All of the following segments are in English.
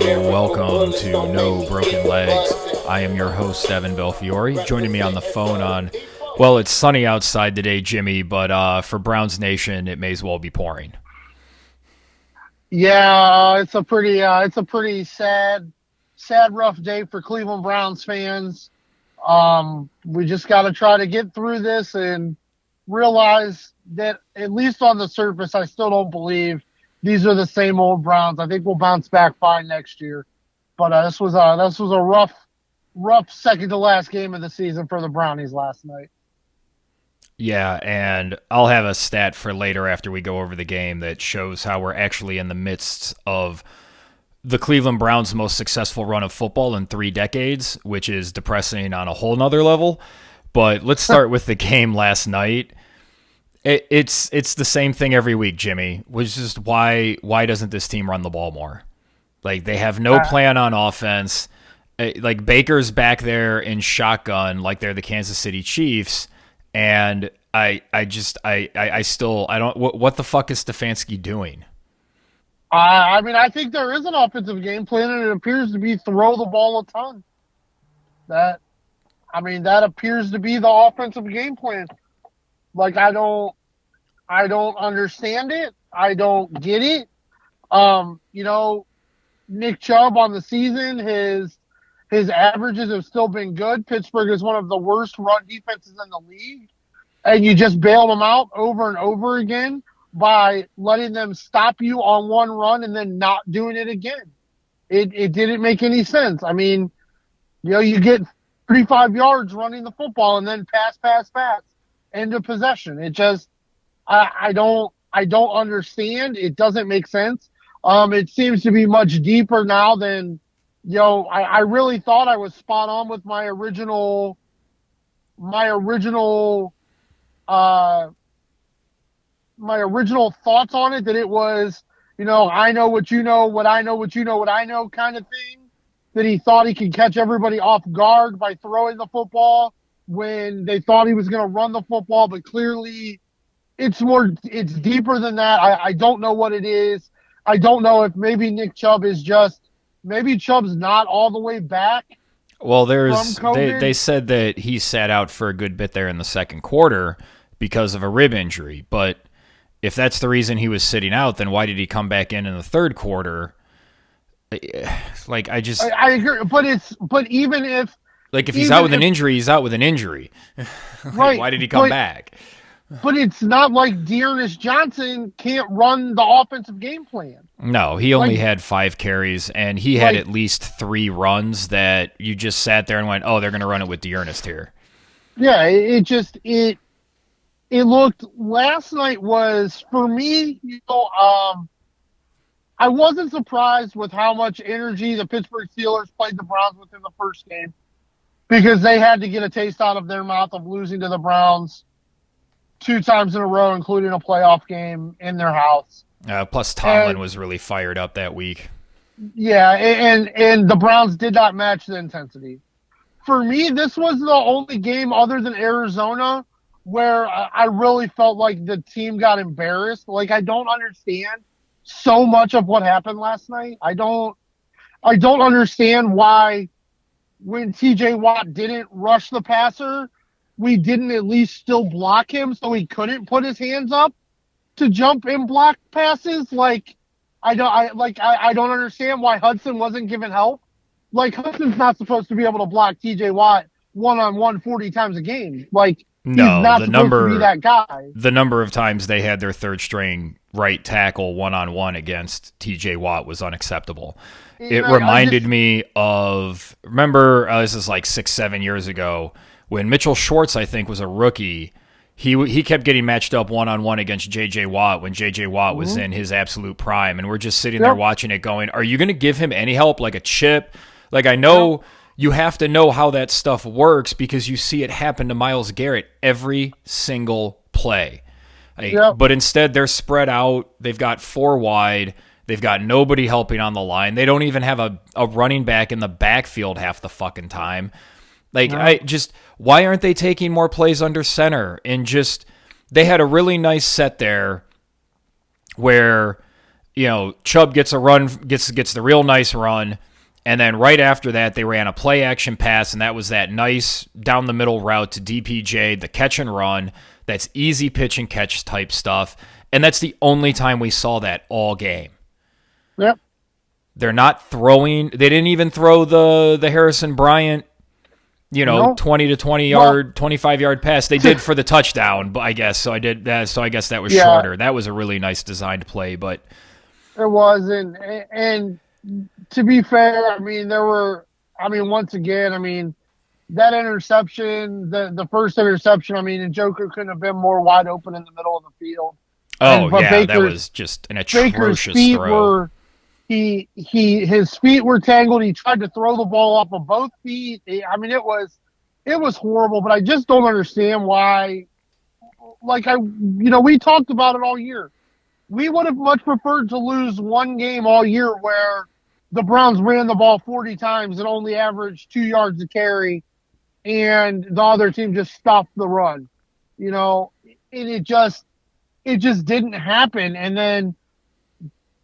Welcome to No Broken Legs. I am your host, Evan Belfiore. Joining me on the phone well, it's sunny outside today, Jimmy, but for Browns Nation, it may as well be pouring. Yeah, it's a pretty sad, rough day for Cleveland Browns fans. We just got to try to get through this and realize that, at least on the surface, I still don't believe these are the same old Browns. I think we'll bounce back fine next year. But this was a rough second to last game of the season for the Brownies last night. Yeah, and I'll have a stat for later after we go over the game that shows how we're actually in the midst of the Cleveland Browns' most successful run of football in 3 decades, which is depressing on a whole nother level. But let's start with the game last night. It's the same thing every week, Jimmy, which is why doesn't this team run the ball more? Like, they have no plan on offense. Like, Baker's back there in shotgun like they're the Kansas City Chiefs, and I don't. What the fuck is Stefanski doing? I think there is an offensive game plan, and it appears to be throw the ball a ton. That appears to be the offensive game plan. Like, I don't understand it. I don't get it. Nick Chubb on the season, his averages have still been good. Pittsburgh is one of the worst run defenses in the league, and you just bail them out over and over again by letting them stop you on one run and then not doing it again. It didn't make any sense. I mean, you get 35 yards running the football and then pass. End of possession. It just, I don't understand. It doesn't make sense. It seems to be much deeper now than, I really thought I was spot on with my original thoughts on it, that it was, I know what you know, what I know, what you know, what I know kind of thing, that he thought he could catch everybody off guard by throwing the football when they thought he was going to run the football, but clearly it's deeper than that. I don't know what it is. I don't know if maybe Nick Chubb maybe Chubb's not all the way back. Well, they said that he sat out for a good bit there in the second quarter because of a rib injury, but if that's the reason he was sitting out, then why did he come back in the third quarter? Like, I agree, but even if, like, if he's out with an injury, he's out with an injury. Right. Why did he come back? But it's not like Dearness Johnson can't run the offensive game plan. No, he only had 5 carries, and he had at least 3 runs that you just sat there and went, oh, they're going to run it with Dearness here. Yeah, it looked, last night was, for me, I wasn't surprised with how much energy the Pittsburgh Steelers played the Browns with in the first game, because they had to get a taste out of their mouth of losing to the Browns 2 times in a row, including a playoff game in their house. Plus, Tomlin was really fired up that week. Yeah, and the Browns did not match the intensity. For me, this was the only game other than Arizona where I really felt like the team got embarrassed. Like, I don't understand so much of what happened last night. I don't understand why, when TJ Watt didn't rush the passer, we didn't at least still block him so he couldn't put his hands up to jump and block passes. Like, I don't understand why Hudson wasn't given help. Like, Hudson's not supposed to be able to block TJ Watt 1-on-1 40 times a game. Like, no, he's not supposed to be that guy. The number of times they had their third string right tackle 1-on-1 against TJ Watt was unacceptable. It reminded me of, remember, this is like 6-7 years ago, when Mitchell Schwartz, I think, was a rookie. He kept getting matched up 1-on-1 against J.J. Watt when J.J. Watt was in his absolute prime, and we're just sitting there watching it going, are you going to give him any help, like a chip? Like, I know you have to know how that stuff works because you see it happen to Myles Garrett every single play. But instead, they're spread out. They've got 4 wide. They've got nobody helping on the line. They don't even have a running back in the backfield half the fucking time. Like, why aren't they taking more plays under center? And they had a really nice set there where Chubb gets a run, gets the real nice run, and then right after that, they ran a play action pass, and that was that nice down the middle route to DPJ, the catch and run. That's easy pitch and catch type stuff, and that's the only time we saw that all game. Yep. They're not throwing. They didn't even throw the Harrison Bryant, 20 to 20 yard, 25 yard pass. They did for the touchdown, but I guess so. I did that. So I guess that was shorter. That was a really nice designed play, but it was. And to be fair, I mean, once again, that interception, the first interception, Njoku couldn't have been more wide open in the middle of the field. That was just an atrocious throw. His feet were tangled. He tried to throw the ball off of both feet. It was horrible, but I just don't understand why. We talked about it all year. We would have much preferred to lose one game all year where the Browns ran the ball 40 times and only averaged 2 yards a carry, and the other team just stopped the run. And it just didn't happen. And then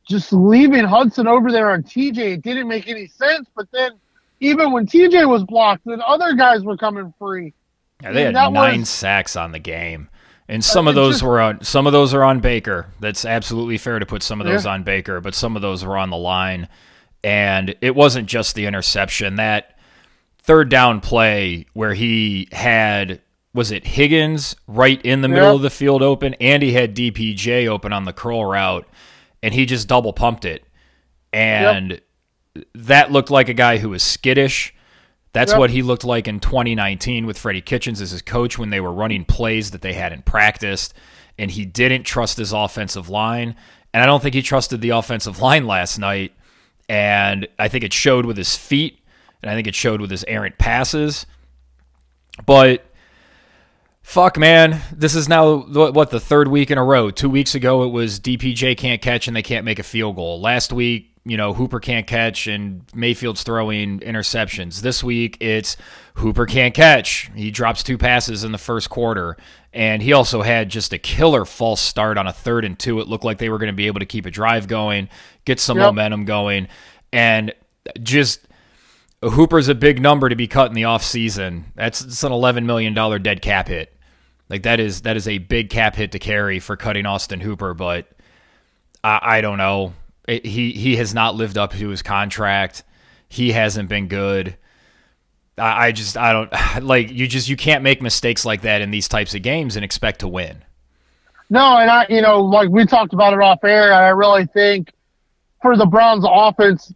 just leaving Hudson over there on TJ, it didn't make any sense. But then even when TJ was blocked, then other guys were coming free. Yeah, they had 9 sacks on the game. And some of those are on Baker. That's absolutely fair to put some of those on Baker, but some of those were on the line. And it wasn't just the interception. That third down play where he had, was it Higgins right in the middle of the field open, and he had DPJ open on the curl route, and he just double pumped it. And that looked like a guy who was skittish. That's what he looked like in 2019 with Freddie Kitchens as his coach when they were running plays that they hadn't practiced, and he didn't trust his offensive line. And I don't think he trusted the offensive line last night, and I think it showed with his feet, and I think it showed with his errant passes. But fuck, man, this is now, the third week in a row. 2 weeks ago, it was DPJ can't catch and they can't make a field goal. Last week, Hooper can't catch and Mayfield's throwing interceptions. This week, it's Hooper can't catch. He drops 2 passes in the first quarter. And he also had just a killer false start on a 3rd and 2. It looked like they were going to be able to keep a drive going, get some momentum going. And just Hooper's a big number to be cut in the offseason. It's an $11 million dead cap hit. Like that is a big cap hit to carry for cutting Austin Hooper, but I don't know. He has not lived up to his contract. He hasn't been good. I don't like you can't make mistakes like that in these types of games and expect to win. No, and like we talked about it off air, and I really think for the Browns offense,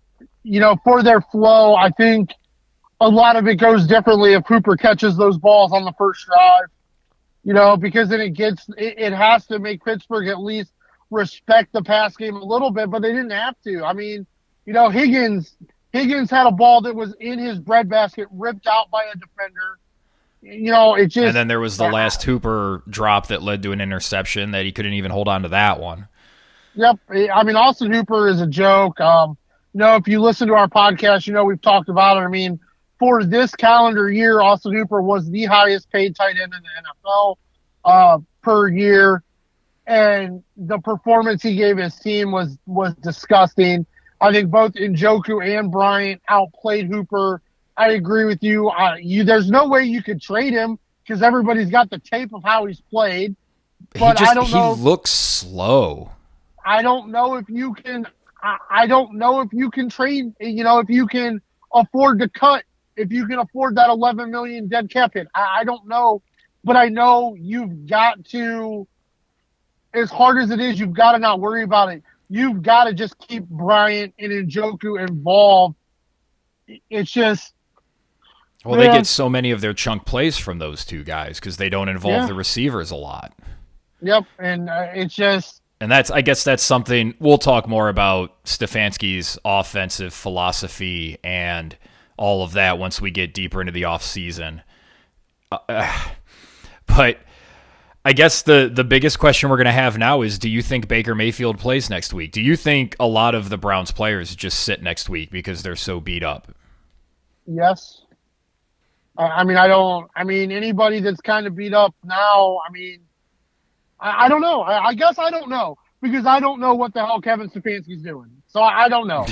for their flow, I think a lot of it goes differently if Hooper catches those balls on the first drive, because then it has to make Pittsburgh at least respect the pass game a little bit, but they didn't have to. Higgins had a ball that was in his breadbasket, ripped out by a defender. And then there was the last Hooper drop that led to an interception that he couldn't even hold on to that one. Yep. Austin Hooper is a joke. If you listen to our podcast, we've talked about it. For this calendar year, Austin Hooper was the highest paid tight end in the NFL per year. And the performance he gave his team was disgusting. I think both Njoku and Bryant outplayed Hooper. I agree with you. There's no way you could trade him because everybody's got the tape of how he's played. But I don't know. He looks slow. I don't know if you can. I don't know if you can trade. If you can afford to cut. If you can afford that $11 million dead cap hit. I don't know, but I know you've got to. As hard as it is, you've got to not worry about it. You've got to just keep Bryant and Njoku involved. It's just. Well, they get so many of their chunk plays from those two guys because they don't involve the receivers a lot. Yep, and it's just. And I guess that's something we'll talk more about Stefanski's offensive philosophy and all of that once we get deeper into the offseason. But I guess the biggest question we're going to have now is, do you think Baker Mayfield plays next week? Do you think a lot of the Browns players just sit next week because they're so beat up? Yes. Anybody that's kind of beat up now, I don't know. I guess I don't know. because I don't know what the hell Kevin Stefanski's doing. So I don't know.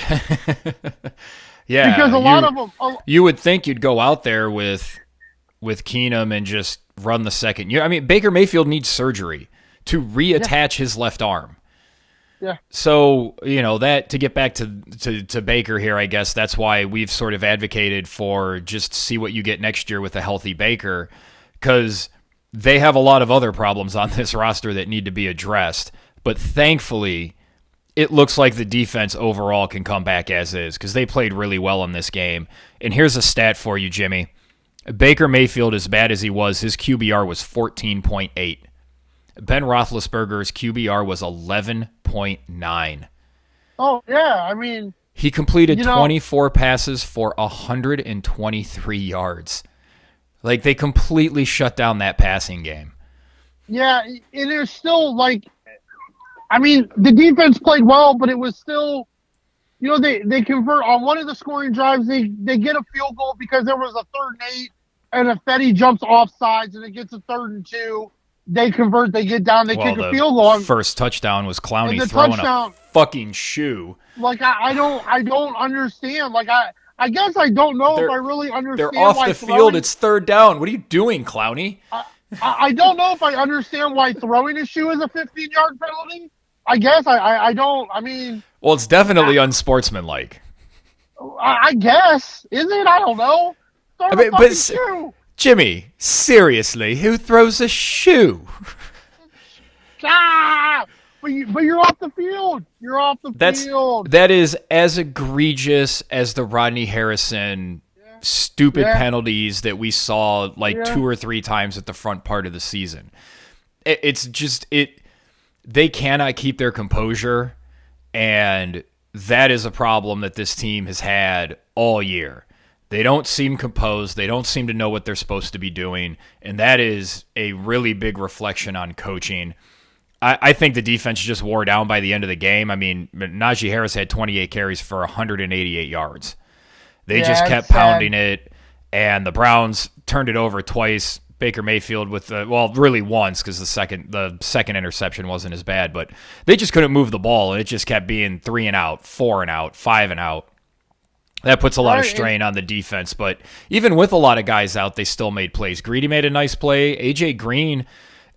Yeah, because a lot of them. You would think you'd go out there with Keenum and just run the second year. I mean, Baker Mayfield needs surgery to reattach his left arm. Yeah. So, that to get back to Baker here, I guess that's why we've sort of advocated for just see what you get next year with a healthy Baker, because they have a lot of other problems on this roster that need to be addressed. But thankfully, it looks like the defense overall can come back as is, because they played really well in this game. And here's a stat for you, Jimmy. Baker Mayfield, as bad as he was, his QBR was 14.8. Ben Roethlisberger's QBR was 11.9. Oh, yeah. I mean, he completed 24 passes for 123 yards. Like, they completely shut down that passing game. Yeah, it is still like, I mean, the defense played well, but it was still, they convert on one of the scoring drives. They get a field goal because there was a 3rd and 8, and if Fetty jumps off sides and it gets a 3rd and 2. They convert, they get down, they kick a field goal. First touchdown was Clowney throwing a fucking shoe. Like, I don't understand. Like, I guess I don't know if I really understand. They're off the field. It's 3rd down. What are you doing, Clowney? I don't know if I understand why throwing a shoe is a 15-yard penalty. I guess I don't. I mean, well, it's definitely unsportsmanlike. I guess, is it? I don't know. But shoe. Jimmy, seriously, who throws a shoe? But you're off the field. You're off the field. That is as egregious as the Rodney Harrison stupid penalties that we saw 2 or 3 times at the front part of the season. It's just they cannot keep their composure, and that is a problem that this team has had all year. They don't seem composed. They don't seem to know what they're supposed to be doing, and that is a really big reflection on coaching. I think the defense just wore down by the end of the game. I mean, Najee Harris had 28 carries for 188 yards. They just kept pounding it, and the Browns turned it over twice. Baker Mayfield with really once, because the second interception wasn't as bad, but they just couldn't move the ball, and it just kept being 3 and out, 4 and out, 5 and out. That puts a lot of strain on the defense, but even with a lot of guys out, they still made plays. Greedy made a nice play. AJ Green,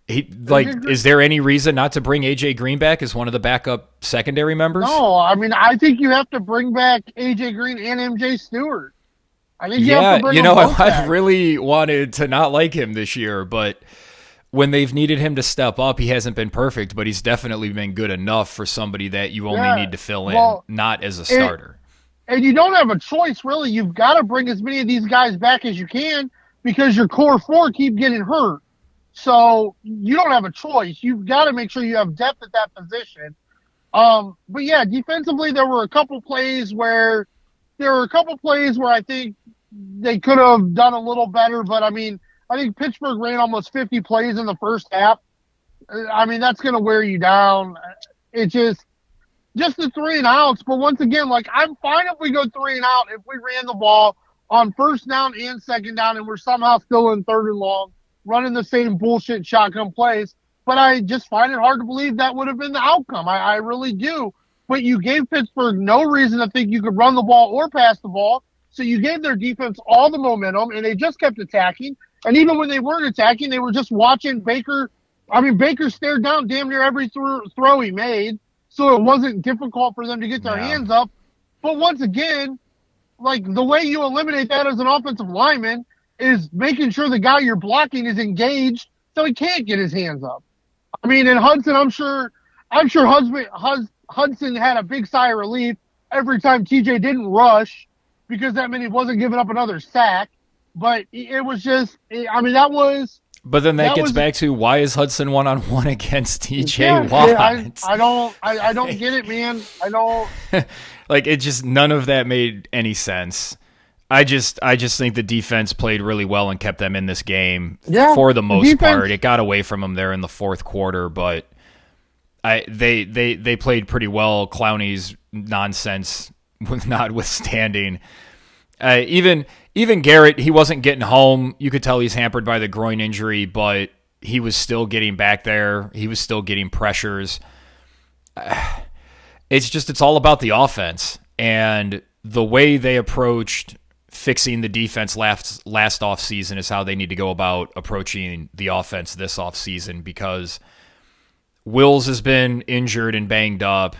is there any reason not to bring AJ Green back as one of the backup secondary members? No, I mean, I think you have to bring back AJ Green and MJ Stewart. I think you have to bring them both back. I really wanted to not like him this year, but when they've needed him to step up, he hasn't been perfect, but he's definitely been good enough for somebody that you only need to fill in, not as a starter. And you don't have a choice, really. You've got to bring as many of these guys back as you can because your core 4 keep getting hurt. So you don't have a choice. You've got to make sure you have depth at that position. But yeah, defensively, there were a couple plays where I think they could have done a little better. But I mean, I think Pittsburgh ran almost 50 plays in the first half. I mean, that's going to wear you down. It just the 3 and outs. But once again, I'm fine if we go 3 and out if we ran the ball on 1st down and 2nd down and we're somehow still in 3rd and long, running the same bullshit shotgun plays. But I just find it hard to believe that would have been the outcome. I really do. But you gave Pittsburgh no reason to think you could run the ball or pass the ball. So you gave their defense all the momentum, and they just kept attacking. And even when they weren't attacking, they were just watching Baker. I mean, Baker stared down damn near every throw he made. So it wasn't difficult for them to get their hands up. But once again, the way you eliminate that as an offensive lineman is making sure the guy you're blocking is engaged so he can't get his hands up. I mean, and Hudson, I'm sure Hudson had a big sigh of relief every time TJ didn't rush because that meant he wasn't giving up another sack. But it was just, I mean, that was... But then that gets back to why is Hudson 1-on-1 against TJ Watt? I don't get it, man. I don't... it just, none of that made any sense. I just think the defense played really well and kept them in this game for the most part. It got away from them there in the 4th quarter, but they played pretty well. Clowney's nonsense notwithstanding. Even Garrett, he wasn't getting home. You could tell he's hampered by the groin injury, but he was still getting back there. He was still getting pressures. it's all about the offense and the way they approached fixing the defense last offseason is how they need to go about approaching the offense this offseason, because Wills has been injured and banged up,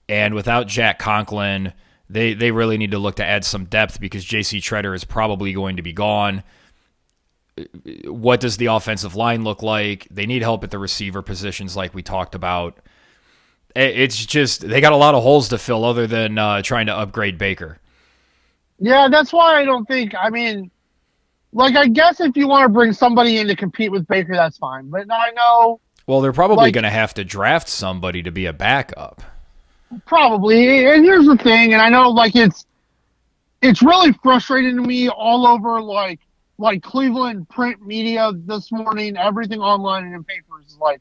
and without Jack Conklin, they really need to look to add some depth because J.C. Treader is probably going to be gone. What does the offensive line look like? They need help at the receiver positions like we talked about. It's just they got a lot of holes to fill other than trying to upgrade Baker. Yeah, that's why I don't think, I mean, like, I guess if you want to bring somebody in to compete with Baker, that's fine. But I know... Well, they're probably going to have to draft somebody to be a backup. Probably. And here's the thing, and I know, like, it's really frustrating to me all over, like Cleveland print media this morning, everything online and in papers is like,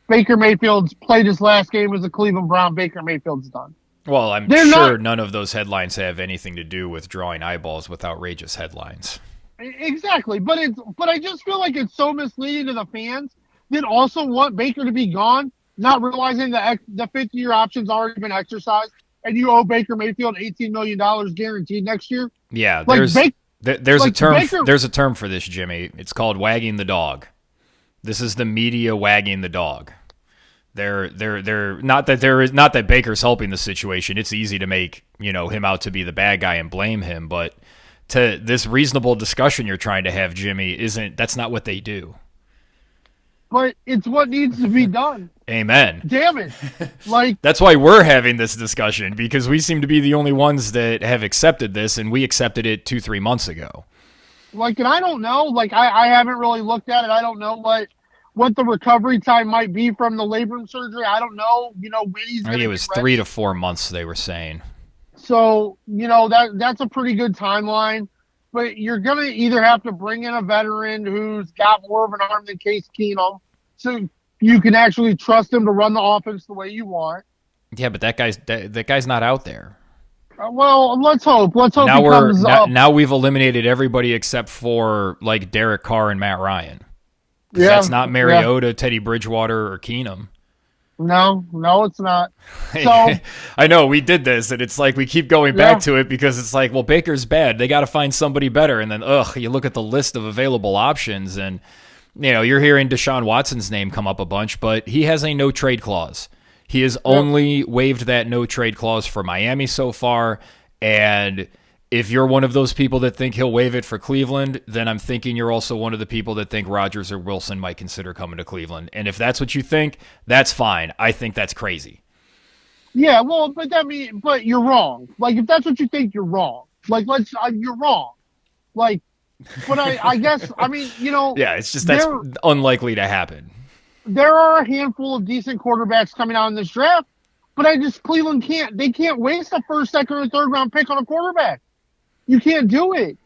Baker Mayfield's played his last game as a Cleveland Brown. Baker Mayfield's done. Well, I'm sure none of those headlines have anything to do with drawing eyeballs with outrageous headlines. Exactly, but I just feel like it's so misleading to the fans that also want Baker to be gone, not realizing that the fifth-year option's already been exercised, and you owe Baker Mayfield $18 million guaranteed next year. Yeah, like, there's a term. There's a term for this, Jimmy. It's called wagging the dog. This is the media wagging the dog. They're not that Baker's helping the situation. It's easy to make him out to be the bad guy and blame him, but to this reasonable discussion you're trying to have, Jimmy, that's not what they do. But it's what needs to be done. Amen. Damn it! Like that's why we're having this discussion, because we seem to be the only ones that have accepted this, and we accepted it 2-3 months ago. Like, and I don't know. Like, I haven't really looked at it. I don't know what the recovery time might be from the labrum surgery. I don't know, when he's going to it was 3 to 4 months, they were saying. So, that's a pretty good timeline. But you're going to either have to bring in a veteran who's got more of an arm than Case Keenum, so you can actually trust him to run the offense the way you want. Yeah, but that guy's not out there. Well, let's hope. Now we've eliminated everybody except for like Derek Carr and Matt Ryan. Yeah, that's not Mariota, Teddy Bridgewater, or Keenum. No, it's not. So I know we did this, and it's like we keep going back to it because it's like, well, Baker's bad. They got to find somebody better, and then you look at the list of available options, and you're hearing Deshaun Watson's name come up a bunch, but he has a no trade clause. He has only waived that no trade clause for Miami so far, and if you're one of those people that think he'll waive it for Cleveland, then I'm thinking you're also one of the people that think Rodgers or Wilson might consider coming to Cleveland. And if that's what you think, that's fine. I think that's crazy. Yeah, well, but you're wrong. Like, if that's what you think, you're wrong. Like, you're wrong. Like, but I guess, Yeah, it's just that's unlikely to happen. There are a handful of decent quarterbacks coming out in this draft, but Cleveland can't waste a first, second, or third round pick on a quarterback. You can't do it.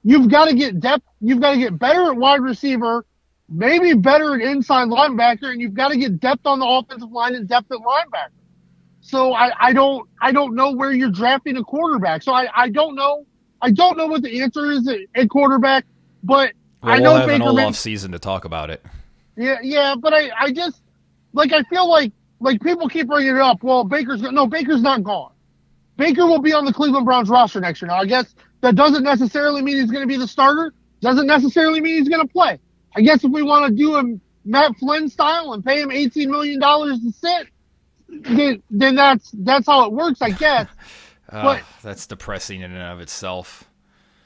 You've got to get depth. You've got to get better at wide receiver, maybe better at inside linebacker, and you've got to get depth on the offensive line and depth at linebacker. So I don't know where you're drafting a quarterback. So I don't know. I don't know what the answer is at quarterback, but I know we'll have Baker an all-off season to talk about it. Yeah, but I just I feel like people keep bringing it up. Well, Baker's not gone. Baker will be on the Cleveland Browns roster next year. Now, I guess that doesn't necessarily mean he's going to be the starter. Doesn't necessarily mean he's going to play. I guess if we want to do a Matt Flynn style and pay him $18 million to sit, then that's how it works, I guess. But that's depressing in and of itself.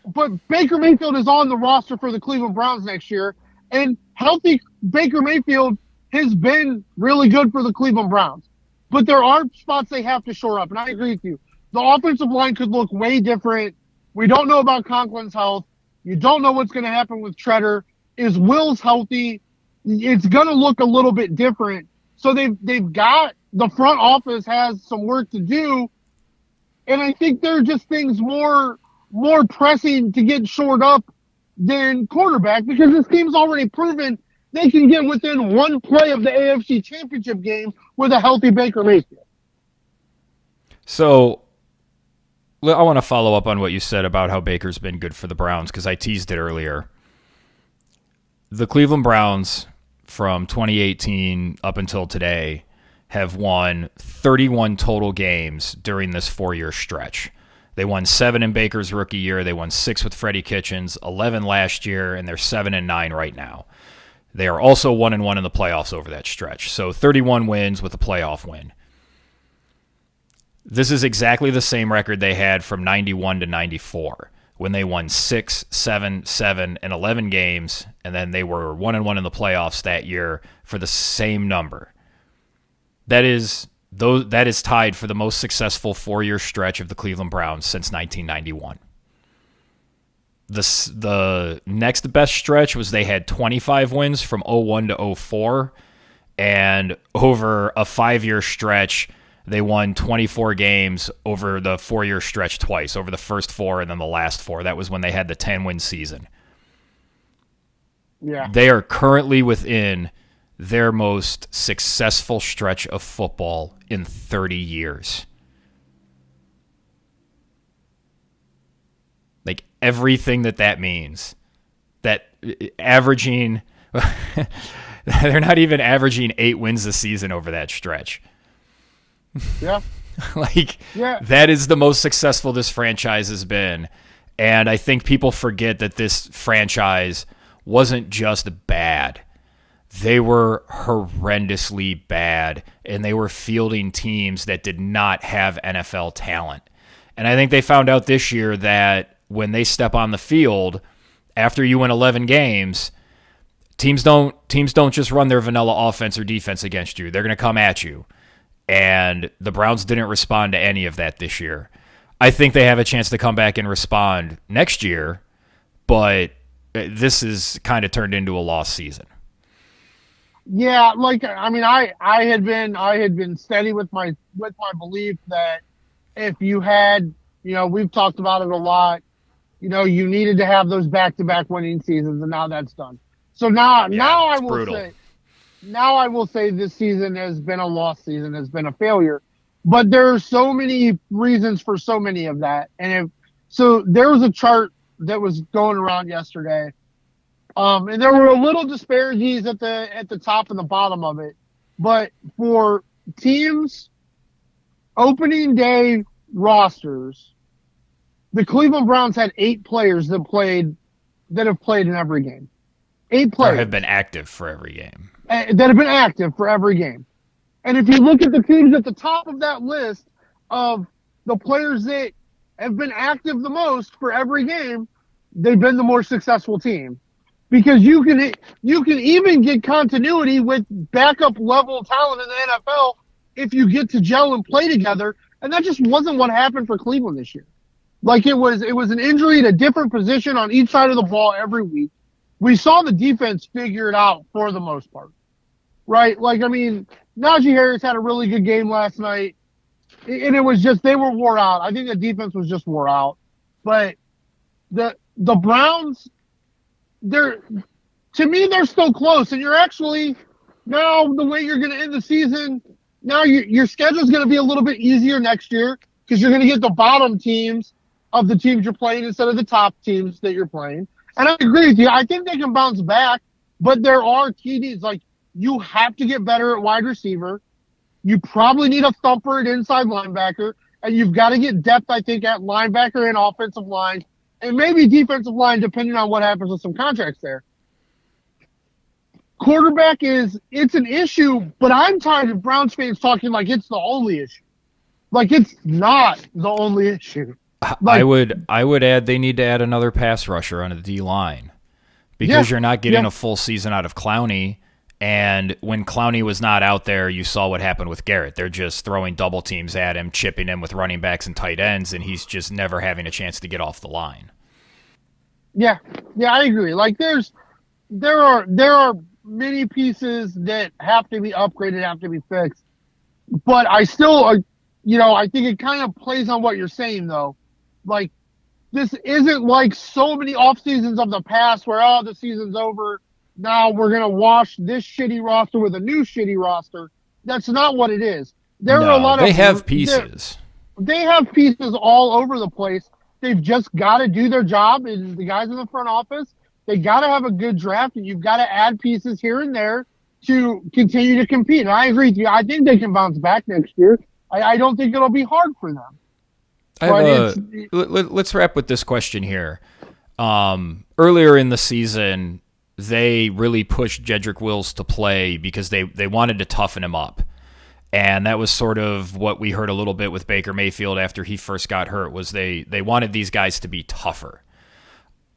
But Baker Mayfield is on the roster for the Cleveland Browns next year, and healthy Baker Mayfield has been really good for the Cleveland Browns. But there are spots they have to shore up, and I agree with you. The offensive line could look way different. We don't know about Conklin's health. You don't know what's going to happen with Treader. Is Wills healthy? It's going to look a little bit different. So they've got the front office has some work to do, and I think there are just things more pressing to get shored up than quarterback, because this team's already proven they can get within one play of the AFC Championship game with a healthy Baker Mayfield. So I want to follow up on what you said about how Baker's been good for the Browns, because I teased it earlier. The Cleveland Browns from 2018 up until today have won 31 total games during this 4-year stretch. They won 7 in Baker's rookie year. They won 6 with Freddie Kitchens, 11 last year, and they're 7-9 right now. They are also 1-1 in the playoffs over that stretch. So 31 wins with a playoff win. This is exactly the same record they had from 91 to 94, when they won 6, 7, 7, and 11 games, and then they were 1-1 in the playoffs that year for the same number. That is tied for the most successful 4-year stretch of the Cleveland Browns since 1991. The next best stretch was they had 25 wins from 01 to 04, and over a 5-year stretch, they won 24 games over the 4-year stretch twice, over the first 4 and then the last 4. That was when they had the 10-win season. Yeah. They are currently within their most successful stretch of football in 30 years. Like, everything that means. That averaging... they're not even averaging 8 wins a season over that stretch. Yeah. That is the most successful this franchise has been. And I think people forget that this franchise wasn't just bad. They were horrendously bad, and they were fielding teams that did not have NFL talent. And I think they found out this year that when they step on the field, after you win 11 games, teams don't just run their vanilla offense or defense against you. They're going to come at you. And the Browns didn't respond to any of that this year. I think they have a chance to come back and respond next year, but this is kind of turned into a lost season. Yeah, I had been steady with my belief that if you had, we've talked about it a lot, you needed to have those back-to-back winning seasons, and now that's done. So now I will say this season has been a lost season, has been a failure. But there are so many reasons for so many of that. So there was a chart that was going around yesterday. And there were a little disparities at the top and the bottom of it. But for teams' opening day rosters, the Cleveland Browns had 8 players that have played in every game. 8 players. Or have been active for every game. That have been active for every game. And if you look at the teams at the top of that list of the players that have been active the most for every game, they've been the more successful team. Because you can even get continuity with backup level talent in the NFL if you get to gel and play together. And that just wasn't what happened for Cleveland this year. Like it was an injury at a different position on each side of the ball every week. We saw the defense figure it out for the most part. Right? Najee Harris had a really good game last night. And it was just, they were wore out. I think the defense was just wore out. But the Browns, to me, they're still close. And you're actually, now the way you're going to end the season, now your schedule's going to be a little bit easier next year because you're going to get the bottom teams of the teams you're playing instead of the top teams that you're playing. And I agree with you. I think they can bounce back, but there are key needs. Like, you have to get better at wide receiver. You probably need a thumper at inside linebacker, and you've got to get depth, I think, at linebacker and offensive line, and maybe defensive line, depending on what happens with some contracts there. Quarterback it's an issue, but I'm tired of Browns fans talking like it's the only issue. Like, it's not the only issue. I would add they need to add another pass rusher on the D-line because you're not getting a full season out of Clowney. And when Clowney was not out there, you saw what happened with Garrett. They're just throwing double teams at him, chipping him with running backs and tight ends, and he's just never having a chance to get off the line. Yeah, I agree. Like there are many pieces that have to be upgraded, have to be fixed. But I still, I think it kind of plays on what you're saying though. Like, this isn't like so many off seasons of the past where the season's over. Now we're going to wash this shitty roster with a new shitty roster. That's not what it is. There are a lot of... They have pieces. They have pieces all over the place. They've just got to do their job. And the guys in the front office, they got to have a good draft, and you've got to add pieces here and there to continue to compete. And I agree with you. I think they can bounce back next year. I don't think it'll be hard for them. Let's wrap with this question here. Earlier in the season, they really pushed Jedrick Wills to play because they wanted to toughen him up. And that was sort of what we heard a little bit with Baker Mayfield after he first got hurt, was they wanted these guys to be tougher.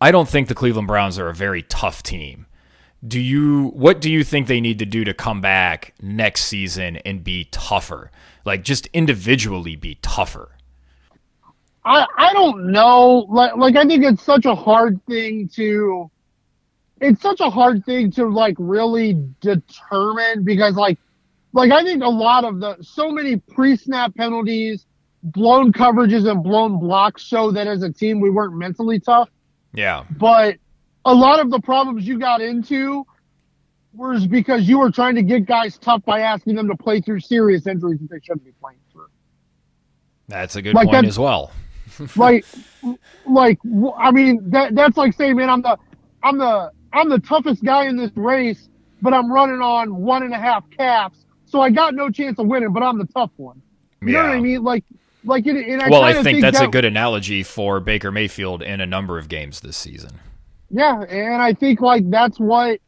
I don't think the Cleveland Browns are a very tough team. What do you think they need to do to come back next season and be tougher? Like, just individually be tougher? I don't know. Like I think it's such a hard thing to like really determine, because like I think a lot of so many pre-snap penalties, blown coverages, and blown blocks show that as a team we weren't mentally tough. Yeah. But a lot of the problems you got into was because you were trying to get guys tough by asking them to play through serious injuries that they shouldn't be playing through. That's a good point as well. I mean, that's like saying, man, I'm the toughest guy in this race, but I'm running on 1.5 calves, so I got no chance of winning, but I'm the tough one. You know what I mean? I think that's a good analogy for Baker Mayfield in a number of games this season. Yeah, and I think like that's what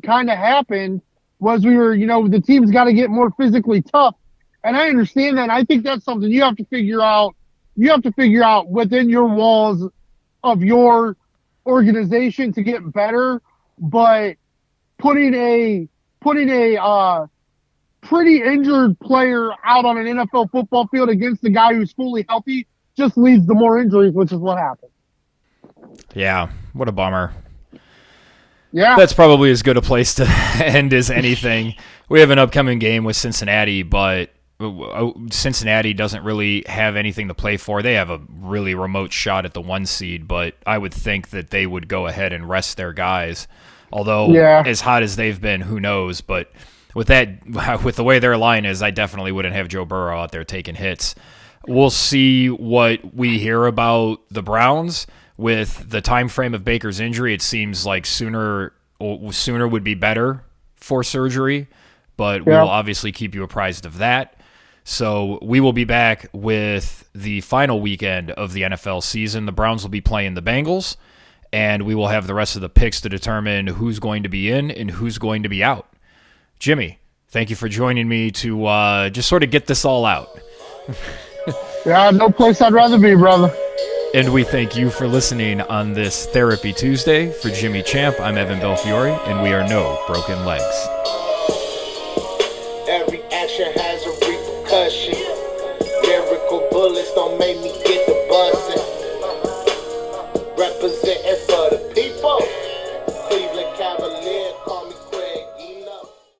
kind of happened was the team's got to get more physically tough, and I understand that. And I think that's something you have to figure out. You have to figure out within your walls of your organization to get better, but putting a pretty injured player out on an NFL football field against the guy who's fully healthy just leads to more injuries, which is what happened. Yeah, what a bummer. Yeah. That's probably as good a place to end as anything. We have an upcoming game with Cincinnati, but Cincinnati doesn't really have anything to play for. They have a really remote shot at the 1 seed, but I would think that they would go ahead and rest their guys. Although, as hot as they've been, who knows? But with the way their line is, I definitely wouldn't have Joe Burrow out there taking hits. We'll see what we hear about the Browns. With the time frame of Baker's injury, it seems like sooner would be better for surgery, but we will obviously keep you apprised of that. So we will be back with the final weekend of the NFL season. The Browns will be playing the Bengals, and we will have the rest of the picks to determine who's going to be in and who's going to be out. Jimmy, thank you for joining me to just sort of get this all out. Yeah, no place I'd rather be, brother. And we thank you for listening on this Therapy Tuesday. For Jimmy Champ, I'm Evan Belfiore, and we are No Broken Legs. Every action has a repercussion. Lyrical bullets don't make me get